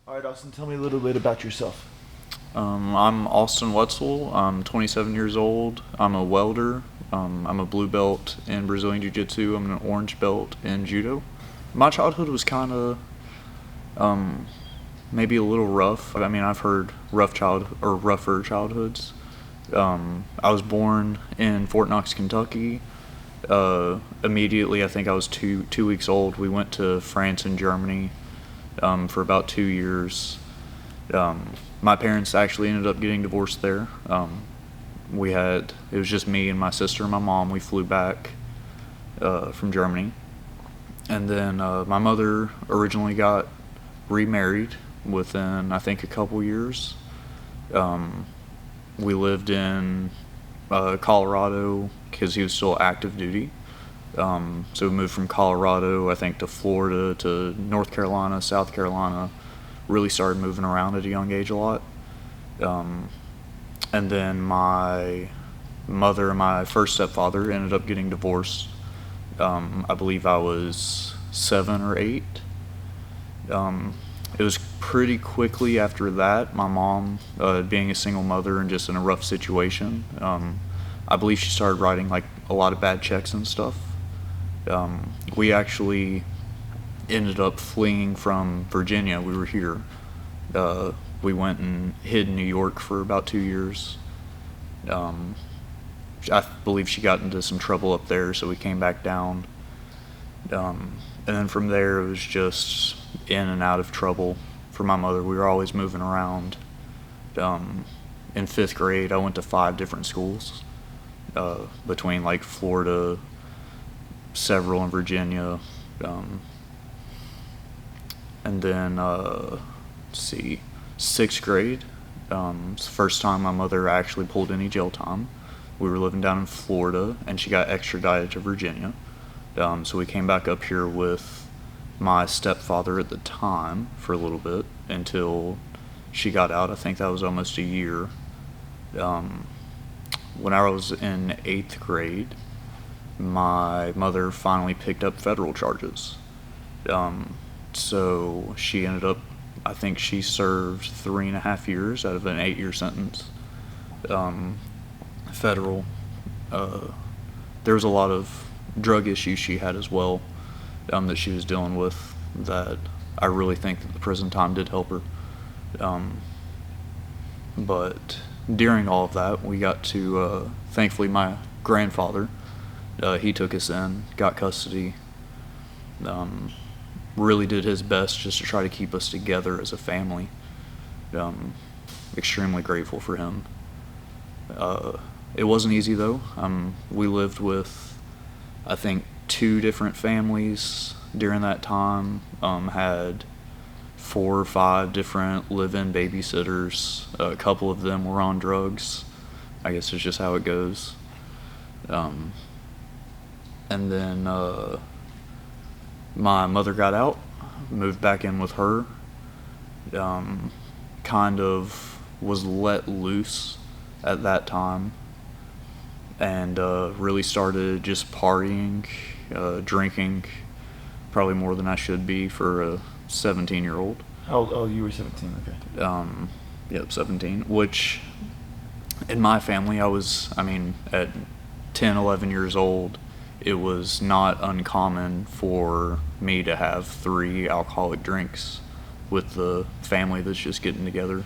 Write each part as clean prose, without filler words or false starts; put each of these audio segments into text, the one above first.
All right, Austin, tell me a little bit about yourself. I'm Austin Wetzel. I'm 27 years old. I'm a welder. I'm a blue belt in Brazilian Jiu Jitsu. I'm an orange belt in Judo. My childhood was kind of maybe a little rough. I mean, I've heard rougher childhoods. I was born in Fort Knox, Kentucky. Immediately, I think I was two weeks old. We went to France and Germany for about 2 years. My parents actually ended up getting divorced there. It was just me and my sister and my mom. We flew back from Germany. And then my mother originally got remarried within, I think, a couple years. We lived in Colorado because he was still active duty. So we moved from Colorado, I think, to Florida, to North Carolina, South Carolina. Really started moving around at a young age a lot. And then my mother and my first stepfather ended up getting divorced. I believe I was 7 or 8. It was pretty quickly after that, my mom, being a single mother and just in a rough situation, I believe she started writing like a lot of bad checks and stuff. We actually ended up fleeing from Virginia. We were here. We went and hid in New York for about 2 years. I believe she got into some trouble up there, so we came back down. And then from there, it was just in and out of trouble for my mother. We were always moving around. In 5th grade, I went to 5 different schools, between like Florida, several in Virginia, and then, let's see, 6th grade, it's the first time my mother actually pulled any jail time. We were living down in Florida, and she got extradited to Virginia. So we came back up here with my stepfather at the time for a little bit until she got out. I think that was almost a year. When I was in 8th grade, my mother finally picked up federal charges. So she ended up, I think she served 3.5 years out of an 8-year sentence. Federal. There was a lot of drug issues she had as well, that she was dealing with, that I really think that the prison time did help her. But during all of that, we got to, thankfully, my grandfather, he took us in, got custody, really did his best just to try to keep us together as a family. Extremely grateful for him. It wasn't easy though. We lived with, I think, 2 different families during that time. Had 4 or 5 different live-in babysitters. A couple of them were on drugs. I guess it's just how it goes. And then my mother got out, moved back in with her. Kind of was let loose at that time, and really started just partying, drinking, probably more than I should be for a 17-year-old. Oh, you were 17, okay. Yep, 17, which in my family, at 10, 11 years old, it was not uncommon for me to have 3 alcoholic drinks with the family that's just getting together.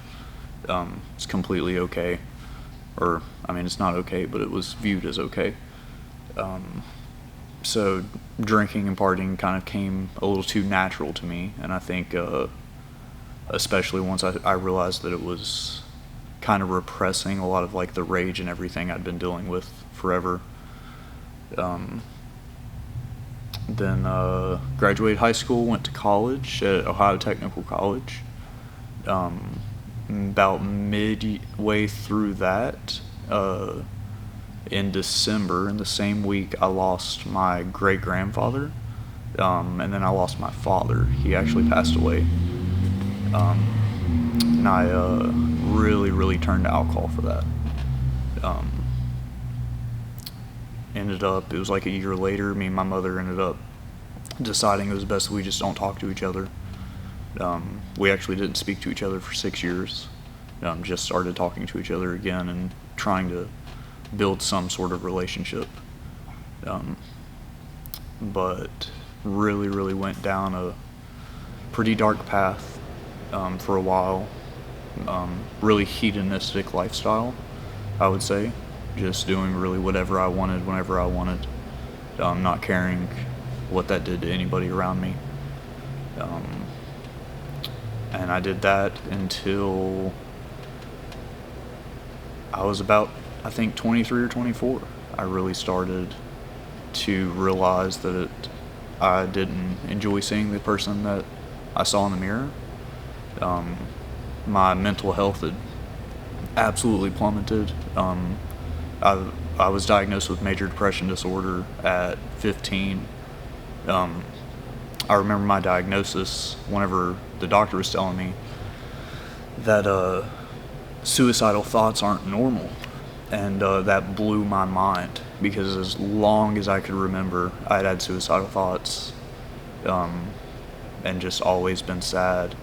It's completely okay. It's not okay, but it was viewed as okay. So drinking and partying kind of came a little too natural to me, and I think especially once I realized that it was kind of repressing a lot of like the rage and everything I'd been dealing with forever. Then graduated high school, went to college at Ohio Technical College. About midway through that, in December, in the same week, I lost my great-grandfather, and then I lost my father. He actually passed away. And I really, really turned to alcohol for that. It was like a year later, me and my mother ended up deciding it was best that we just don't talk to each other. We actually didn't speak to each other for 6 years. Just started talking to each other again and trying to build some sort of relationship. But really went down a pretty dark path for a while. Really hedonistic lifestyle, I would say. Just doing really whatever I wanted, whenever I wanted. Not caring what that did to anybody around me. And I did that until I was about, I think, 23 or 24. I really started to realize that I didn't enjoy seeing the person that I saw in the mirror. My mental health had absolutely plummeted. I was diagnosed with major depression disorder at 15. I remember my diagnosis whenever the doctor was telling me that suicidal thoughts aren't normal. And that blew my mind, because as long as I could remember, I'd had suicidal thoughts and just always been sad.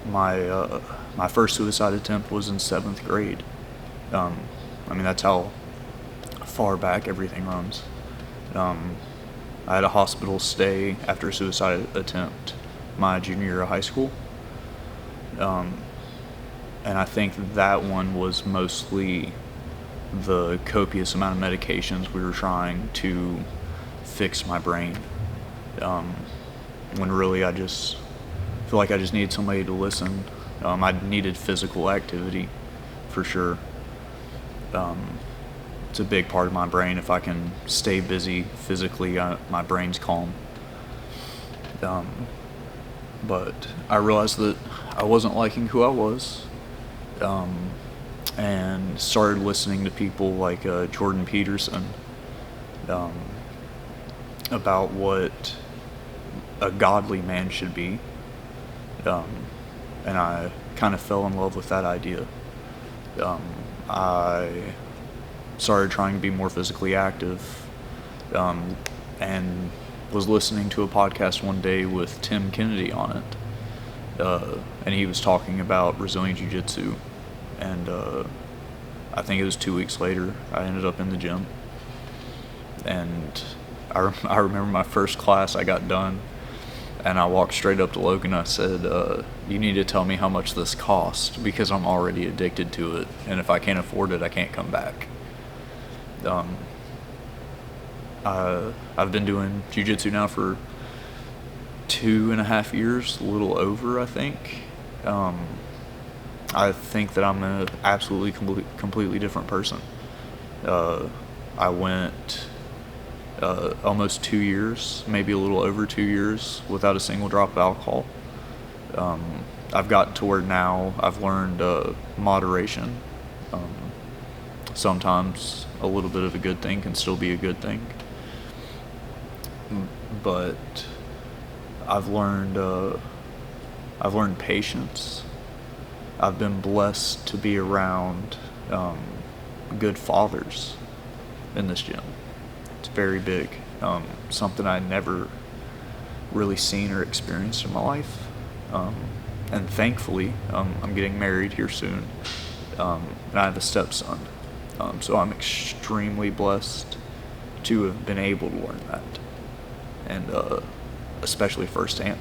My first suicide attempt was in 7th grade. I mean, that's how far back everything runs. I had a hospital stay after a suicide attempt my junior year of high school. And I think that one was mostly the copious amount of medications we were trying to fix my brain. When really I just feel like I just needed somebody to listen. I needed physical activity, for sure. It's a big part of my brain. If I can stay busy physically, my brain's calm. But I realized that I wasn't liking who I was, and started listening to people like Jordan Peterson about what a godly man should be. And I kind of fell in love with that idea. I started trying to be more physically active, and was listening to a podcast one day with Tim Kennedy on it, and he was talking about Brazilian Jiu Jitsu, and I think it was 2 weeks later I ended up in the gym, and I remember my first class, I got done, and I walked straight up to Logan and I said, you need to tell me how much this cost, because I'm already addicted to it, and if I can't afford it, I can't come back. I've been doing jiu-jitsu now for 2.5 years, a little over, I think. I think that I'm an absolutely completely different person. I went almost 2 years, maybe a little over 2 years, without a single drop of alcohol. I've gotten to where now I've learned moderation. Sometimes a little bit of a good thing can still be a good thing. But I've learned patience. I've been blessed to be around good fathers in this gym. It's very big. Something I never really seen or experienced in my life. And thankfully, I'm getting married here soon, and I have a stepson. So I'm extremely blessed to have been able to learn that, and especially firsthand,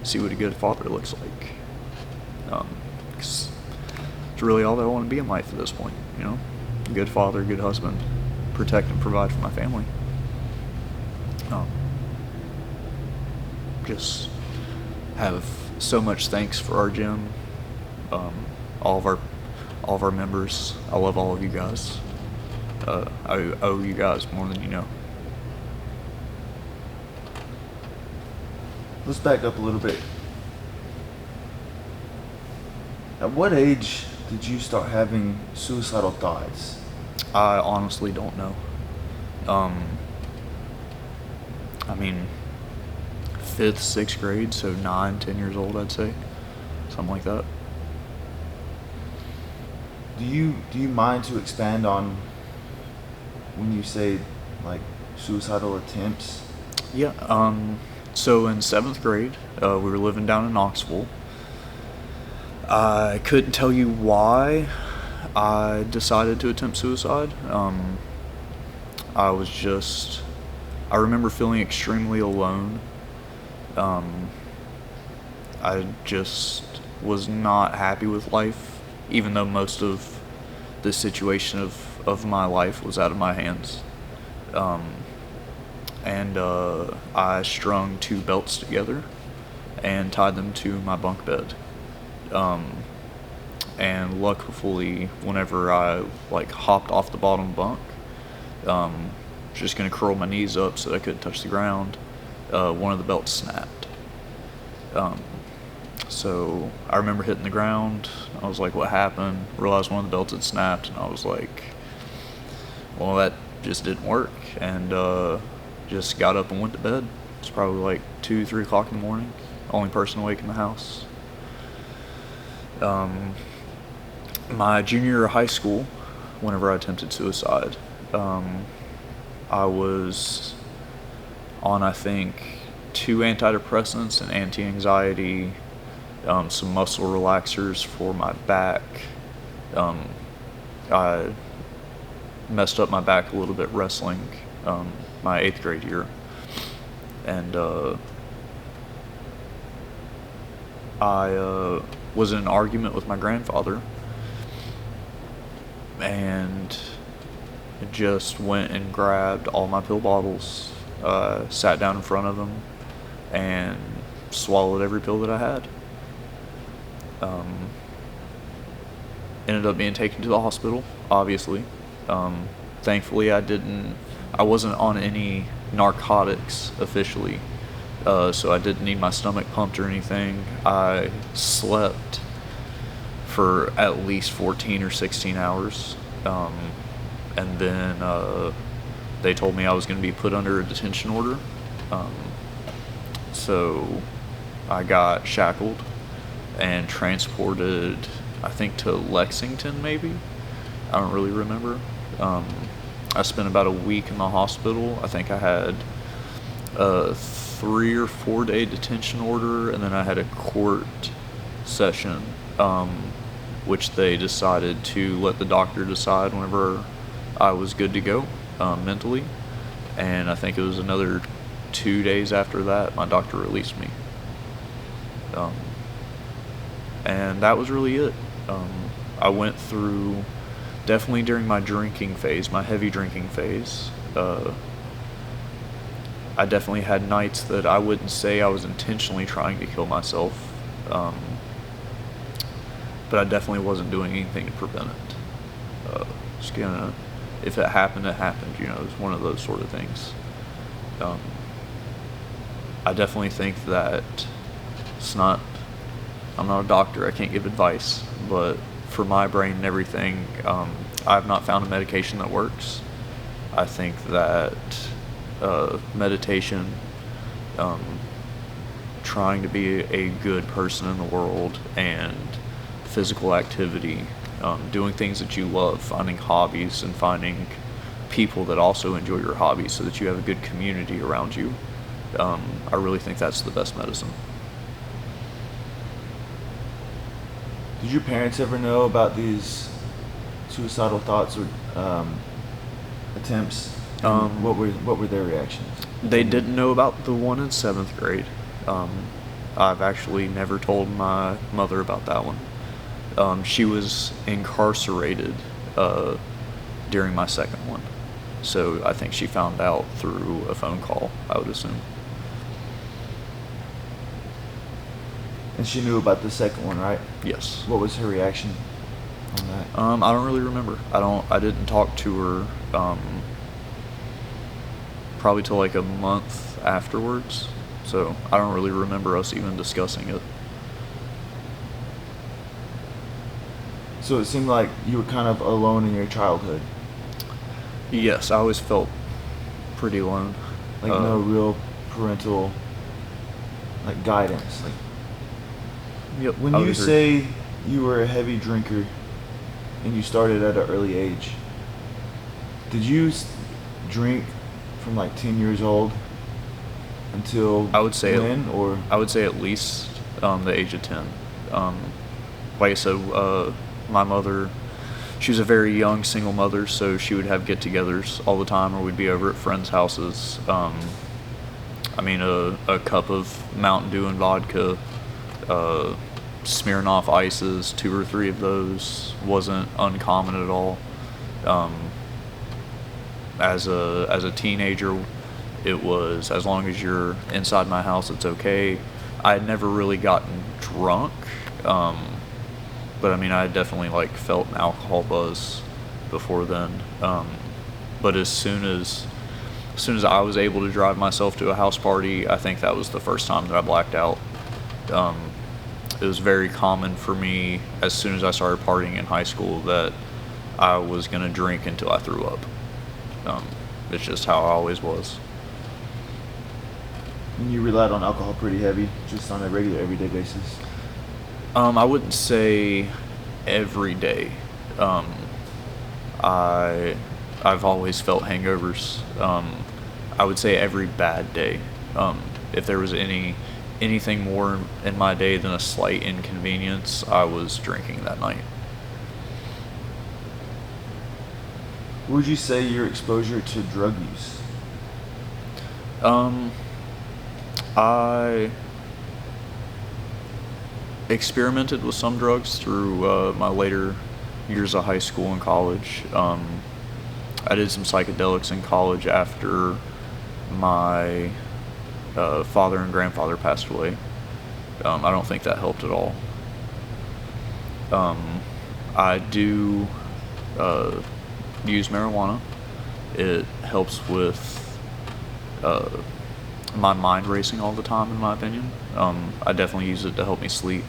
see what a good father looks like. 'Cause it's really all that I want to be in life at this point, you know? A good father, good husband, protect and provide for my family. Just have so much thanks for our gym, all of our members. I love all of you guys. I owe you guys more than you know. Let's back up a little bit. At what age did you start having suicidal thoughts? I honestly don't know. I mean, 5th, 6th grade, so 9, 10 years old, I'd say. Something like that. Do you mind to expand on when you say, like, suicidal attempts? Yeah, So in 7th grade, we were living down in Knoxville. I couldn't tell you why I decided to attempt suicide. I was just, I remember feeling extremely alone. I just was not happy with life, even though most of the situation of my life was out of my hands. And I strung 2 belts together and tied them to my bunk bed. And luckily, whenever I hopped off the bottom bunk, just gonna curl my knees up so that I couldn't touch the ground, one of the belts snapped. So I remember hitting the ground. I was like, what happened? Realized one of the belts had snapped, and I was like, well, that just didn't work. And just got up and went to bed. It's probably 2, 3 o'clock in the morning. Only person awake in the house. My junior year of high school, whenever I attempted suicide, I was on, I think, 2 antidepressants and anti-anxiety, some muscle relaxers for my back. I messed up my back a little bit wrestling my 8th grade year. And I was in an argument with my grandfather and just went and grabbed all my pill bottles, sat down in front of him, and swallowed every pill that I had. Ended up being taken to the hospital, obviously. Thankfully, I wasn't on any narcotics officially, so I didn't need my stomach pumped or anything. I slept for at least 14 or 16 hours, and then they told me I was going to be put under a detention order. So I got shackled and transported, I think, to Lexington, maybe. I don't really remember. I spent about a week in the hospital. I think I had a 3 or 4 day detention order, and then I had a court session, which they decided to let the doctor decide whenever I was good to go mentally. And I think it was another 2 days after that, my doctor released me. And that was really it. I went through, definitely during my drinking phase, my heavy drinking phase, I definitely had nights that I wouldn't say I was intentionally trying to kill myself, but I definitely wasn't doing anything to prevent it. Just gonna, if it happened, it happened. It was one of those sort of things. I definitely think that I'm not a doctor, I can't give advice, but for my brain and everything, I've not found a medication that works. I think that meditation, trying to be a good person in the world, and physical activity, doing things that you love, finding hobbies, and finding people that also enjoy your hobbies so that you have a good community around you. I really think that's the best medicine. Did your parents ever know about these suicidal thoughts or attempts? What were their reactions? They didn't know about the one in 7th grade. I've actually never told my mother about that one. She was incarcerated during my 2nd one, so I think she found out through a phone call, I would assume. And she knew about the 2nd one, right? Yes. What was her reaction on that? I don't really remember. I didn't talk to her probably till a month afterwards, so I don't really remember us even discussing it. So it seemed like you were kind of alone in your childhood. Yes, I always felt pretty alone. No real parental guidance. Yep. When you say you were a heavy drinker and you started at an early age, did you drink from 10 years old? until I would say when, or I would say at least the age of 10. Like I said, my mother, she was a very young single mother, so she would have get-togethers all the time, or we'd be over at friends' houses. I mean, a cup of Mountain Dew and vodka, Smirnoff ices, 2 or 3 of those wasn't uncommon at all. As a teenager, it was, as long as you're inside my house, it's okay. I had never really gotten drunk, but I mean, I had definitely like felt an alcohol buzz before then. But as soon as I was able to drive myself to a house party, I think that was the first time that I blacked out. It was very common for me as soon as I started partying in high school that I was going to drink until I threw up. It's just how I always was. and you relied on alcohol pretty heavy, just on a regular, everyday basis? I wouldn't say every day. I've always felt hangovers. I would say every bad day. If there was anything more in my day than a slight inconvenience, I was drinking that night. Would you say your exposure to drug use? I experimented with some drugs through my later years of high school and college. I did some psychedelics in college after my father and grandfather passed away. I don't think that helped at all. I do use marijuana. It helps with my mind racing all the time, in my opinion. I definitely use it to help me sleep.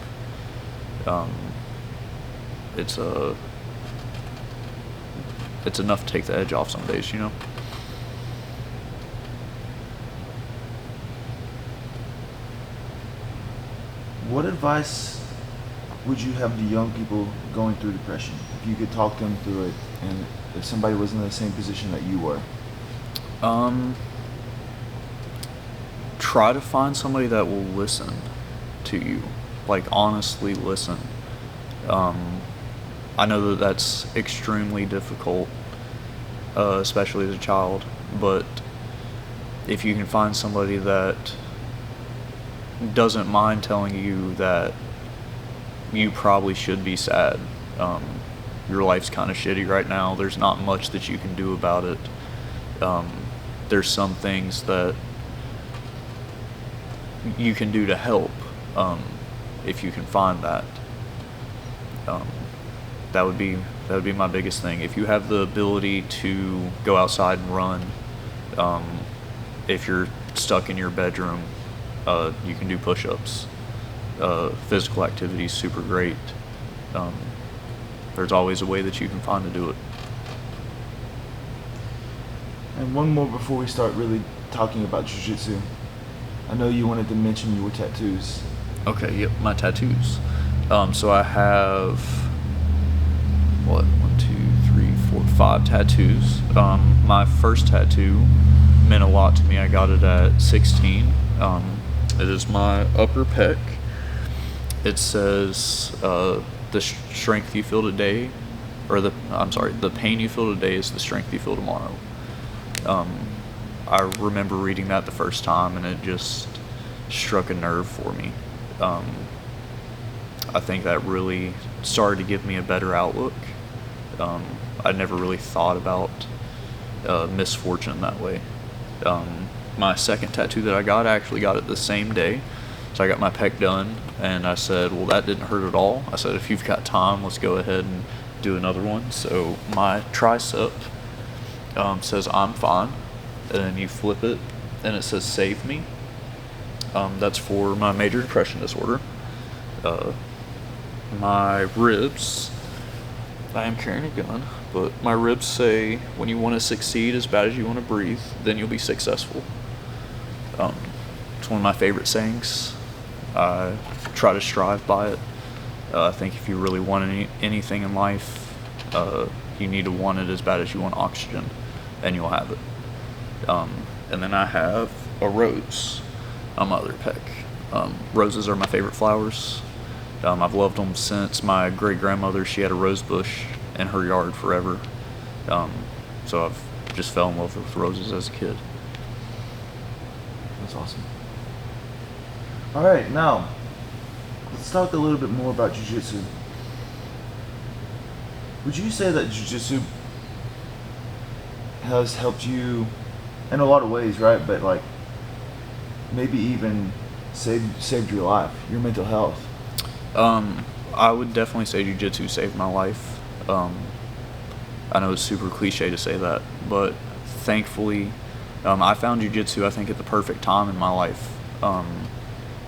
It's enough to take the edge off some days, you know? What advice would you have to young people going through depression? If you could talk them through it, and if somebody was in the same position that you were? Try to find somebody that will listen to you, like honestly listen. I know that that's extremely difficult, especially as a child, but if you can find somebody that doesn't mind telling you that you probably should be sad, your life's kind of shitty right now, there's not much that you can do about it, there's some things that you can do to help, if you can find that. That would be my biggest thing. If you have the ability to go outside and run, if you're stuck in your bedroom, you can do push-ups. Physical activity is super great. There's always a way that you can find to do it. And one more before we start really talking about jiu-jitsu. I know you wanted to mention your tattoos. Okay, yep, my tattoos. So I have, 5 tattoos. My first tattoo meant a lot to me. I got it at 16. It is my upper pec. It says, the strength you feel today, the pain you feel today is the strength you feel tomorrow. I remember reading that the first time, and it just struck a nerve for me. I think that really started to give me a better outlook. I never really thought about misfortune that way. My second tattoo that I actually got it the same day. So I got my pec done, and I said, well, that didn't hurt at all. I said, if you've got time, let's go ahead and do another one. So my tricep says, I'm fine. And then you flip it, and it says, save me. That's for my major depression disorder. My ribs, I am carrying a gun, but my ribs say, when you want to succeed as bad as you want to breathe, then you'll be successful. It's one of my favorite sayings. I try to strive by it. I think if you really want anything in life, you need to want it as bad as you want oxygen, and you'll have it. And then I have a rose. on my other pec. Roses are my favorite flowers. I've loved them since my great-grandmother. She had a rose bush in her yard forever. So I've just fell in love with roses as a kid. That's awesome. All right, now let's talk a little bit more about jiu-jitsu. Would you say that jiu-jitsu has helped you in a lot of ways, right? But like maybe even saved your life, your mental health? I would definitely say jiu-jitsu saved my life. I know it's super cliche to say that, but thankfully, I found jiu-jitsu, I think, at the perfect time in my life.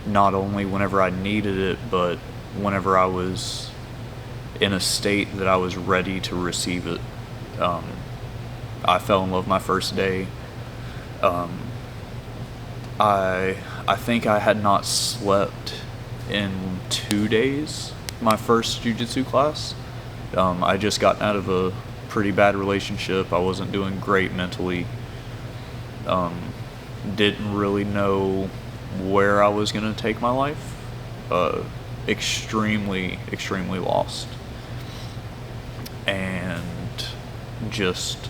Not only whenever I needed it, but whenever I was in a state that I was ready to receive it. I fell in love my first day. I think I had not slept in 2 days my first jiu-jitsu class. I just gotten out of a pretty bad relationship. I wasn't doing great mentally. Didn't really know where I was going to take my life. Extremely lost. And just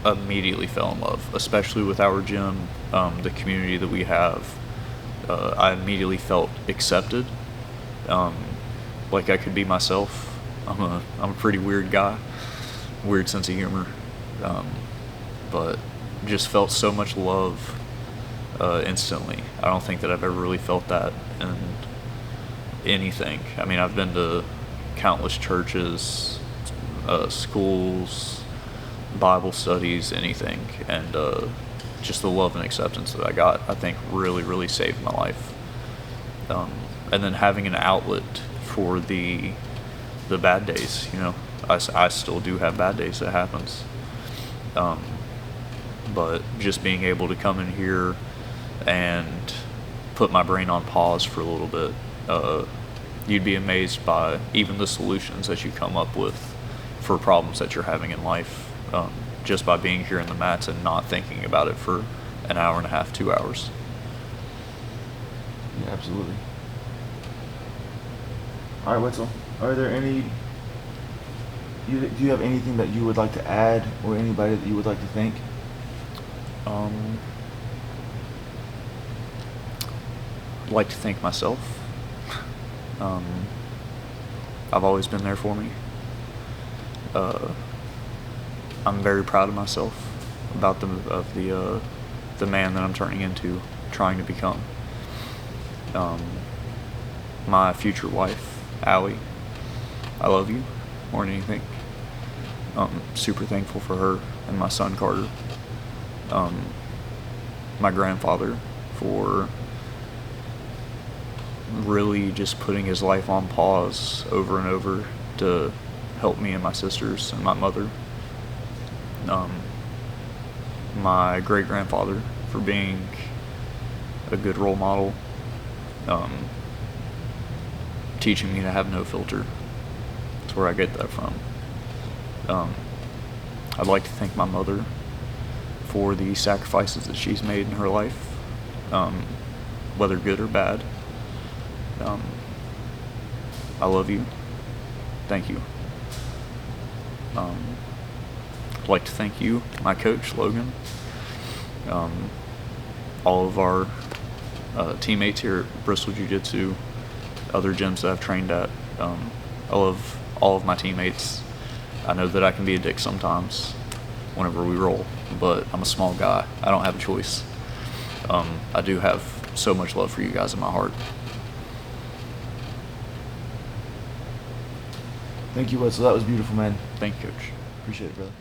immediately fell in love, especially with our gym, the community that we have. I immediately felt accepted, like I could be myself. I'm a pretty weird guy, weird sense of humor, but just felt so much love instantly. I don't think that I've ever really felt that in anything. I mean, I've been to countless churches, schools, Bible studies, anything, and just the love and acceptance that I got, I think really saved my life. And then having an outlet for the bad days, you know, I still do have bad days, that happens. But just being able to come in here and put my brain on pause for a little bit, you'd be amazed by even the solutions that you come up with for problems that you're having in life, just by being here in the mats and not thinking about it for an hour and a half, 2 hours. Yeah, absolutely. All right, Wetzel, are there do you have anything that you would like to add, or anybody that you would like to thank? I'd like to thank myself. I've always been there for me. I'm very proud of myself about the man that I'm turning into, trying to become. My future wife, Allie, I love you more than anything. Super thankful for her and my son Carter. My grandfather for really just putting his life on pause over and over to help me and my sisters and my mother. My great-grandfather for being a good role model, teaching me to have no filter. That's where I get that from. I'd like to thank my mother for the sacrifices that she's made in her life, whether good or bad. I love you. Thank you. I'd like to thank you, my coach, Logan, all of our teammates here at Bristol Jiu Jitsu, other gyms that I've trained at. I love all of my teammates. I know that I can be a dick sometimes whenever we roll, but I'm a small guy. I don't have a choice. I do have so much love for you guys in my heart. Thank you, Wetzel. That was beautiful, man. Thank you, Coach. Appreciate it, brother.